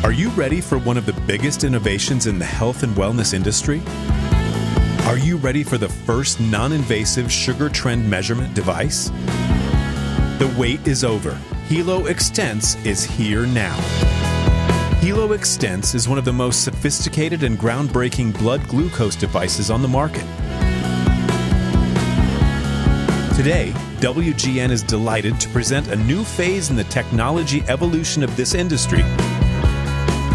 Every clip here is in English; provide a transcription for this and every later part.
Are you ready for one of the biggest innovations in the health and wellness industry? Are you ready for the first non-invasive sugar trend measurement device? The wait is over. Helo Extense is here now. Helo Extense is one of the most sophisticated and groundbreaking blood glucose devices on the market. Today, WGN is delighted to present a new phase in the technology evolution of this industry.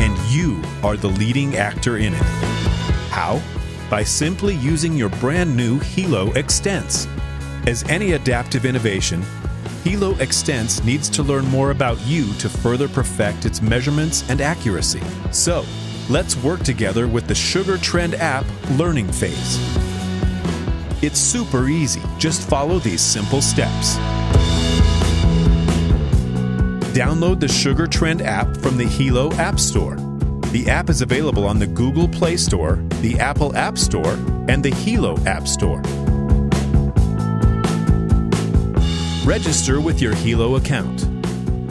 And you are the leading actor in it. How? By simply using your brand new Helo Extense. As any adaptive innovation, Helo Extense needs to learn more about you to further perfect its measurements and accuracy. So, let's work together with the Sugar Trend app learning phase. It's super easy. Just follow these simple steps. Download the Sugar Trend app from the Helo App Store. The app is available on the Google Play Store, the Apple App Store, and the Helo App Store. Register with your Helo account.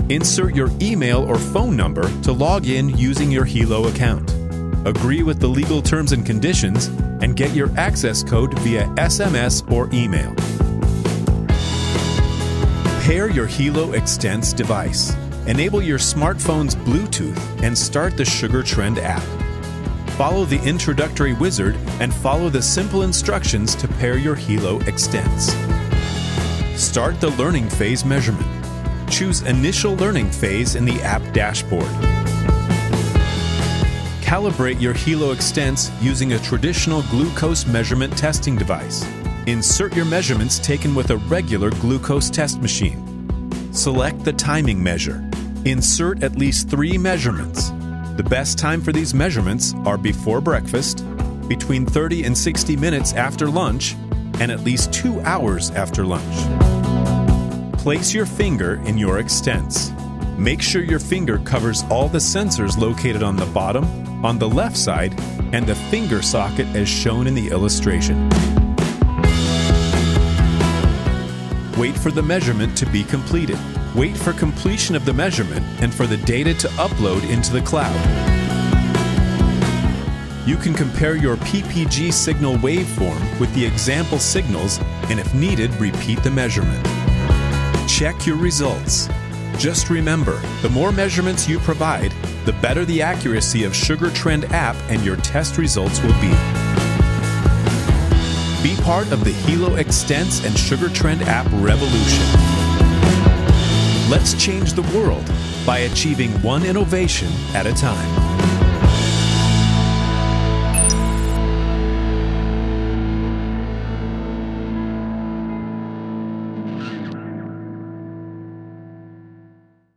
Insert your email or phone number to log in using your Helo account. Agree with the legal terms and conditions and get your access code via SMS or email. Pair your Helo Extense device. Enable your smartphone's Bluetooth and start the Sugar Trend app. Follow the introductory wizard and follow the simple instructions to pair your Helo Extense. Start the learning phase measurement. Choose Initial Learning Phase in the app dashboard. Calibrate your Helo Extense using a traditional glucose measurement testing device. Insert your measurements taken with a regular glucose test machine. Select the timing measure. Insert at least 3 measurements. The best time for these measurements are before breakfast, between 30 and 60 minutes after lunch, and at least 2 hours after lunch. Place your finger in your Extense. Make sure your finger covers all the sensors located on the bottom, on the left side, and the finger socket as shown in the illustration. Wait for the measurement to be completed. Wait for completion of the measurement and for the data to upload into the cloud. You can compare your PPG signal waveform with the example signals and, if needed, repeat the measurement. Check your results. Just remember, the more measurements you provide, the better the accuracy of Sugar Trend app and your test results will be. Be part of the Helo Extense and Sugar Trend app revolution. Let's change the world by achieving one innovation at a time.